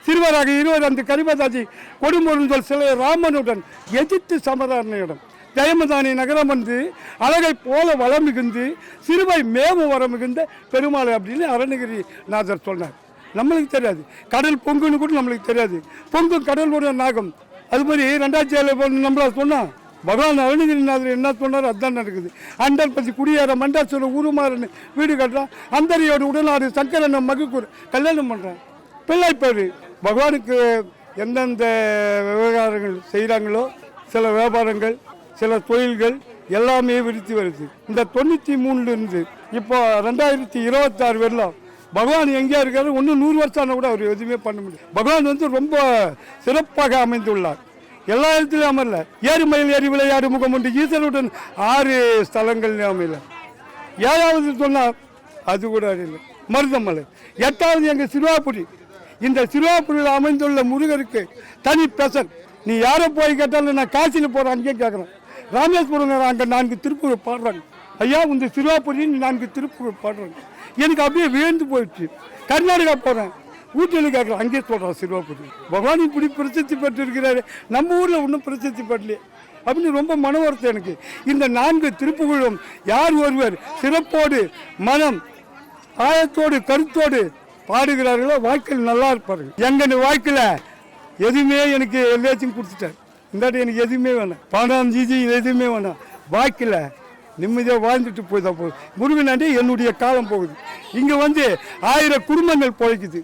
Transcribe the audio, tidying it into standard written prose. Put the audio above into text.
சிறுவராக இருவர் அந்த கரிபதாஜி கொடும்பொருந்தல் சிலை ராமனுடன் எதிர்த்து சமதாரணியிடம் ஜெயமதானி நகரம் வந்து அழகை போல வளம் மிகுந்து சிறுவை மேவு வரம் மிகுந்த பெருமாளை அப்படின்னு அருணகிரிநாதர் சொன்னார். நம்மளுக்கு தெரியாது கடல் பொங்குன்னு கூட நம்மளுக்கு தெரியாது. பொங்கும் கடலோட நாகம் அது மாதிரி 2007 நம்மள சொன்னால் பகவான் அருணகிரிநாதர் என்ன சொன்னார் அதுதான் நடக்குது. அண்டர் பற்றி குடியேற மண்டாசுர உருமாறன்னு வீடு கட்டுறான். அந்தரியோட உடனாடு சங்கரனை மகுக்கூர் கல்யாணம் பண்ணுறான். பிள்ளை பேர் பகவானுக்கு எந்தெந்த விவகாரங்கள் செய்கிறாங்களோ சில வியாபாரங்கள் சில தொழில்கள் எல்லாமே விருத்தி வருது. இந்த 93 இப்போ 2026 வரலாம் பகவான் எங்கேயா இருக்காரு. ஒன்று 100 வருஷம் ஆனால் கூட அவர் எதுவுமே பண்ண முடியும். பகவான் வந்து ரொம்ப சிறப்பாக அமைந்துள்ளார். எல்லா இடத்துலையும் அமரல. ஏறுமயில் ஏறி விளையாடு முகம் உண்டு ஈஸ்வருடன் 6 ஸ்தலங்கள் அமையல. 7வது சொன்னார் அது கூட இல்லை மருதமலை. 8வது எங்கள் சிறுவாபுரி. இந்த சிறுவாபுரியில் அமைந்துள்ள முருகருக்கு தனி பெசல். நீ யாரை போய் கேட்டாலும் நான் காசியில் போகிறேன் அங்கேயே கேட்குறேன். ராமேஸ்வரம் அங்கே 4 திருப்பூர் பாடுறாங்க. ஐயா இந்த சிறுவாபுரின்னு 4 திருப்பூர் பாடுறாங்க. எனக்கு அப்படியே வியந்து போயிடுச்சு. கர்நாடகா போகிறேன் ஊட்டியில் கேட்குறேன் அங்கேயே சொல்கிறான் சிறுவாபுரி. பகவான் இப்படி பிரசித்தி பெற்று இருக்கிறாரு. நம்ம ஊரில் ஒன்றும் பிரசித்தி பெறலையே அப்படின்னு ரொம்ப மன வருத்தம் எனக்கு. இந்த 4 திருப்புகளும் யார் ஒருவர் சிறப்போடு மனம் ஆயத்தோடு கருத்தோடு பாடுகிறார்களோ வாழ்க்கையில் நல்லா இருப்பார்கள். எங்கள் வாழ்க்கையில் எதுவுமே எனக்கு எல்லாத்தையும் கொடுத்துட்டார். இந்தாட்டி எனக்கு எதுவுமே வேணாம். பணம் ஜிஜி எதுவுமே வேணாம். வாழ்க்கையில் நிம்மதியாக வாழ்ந்துட்டு போய் தான் போகுது. முருகனாண்டி என்னுடைய காலம் போகுது. இங்கே வந்து 1000 குடும்பங்கள் பிழைக்குது.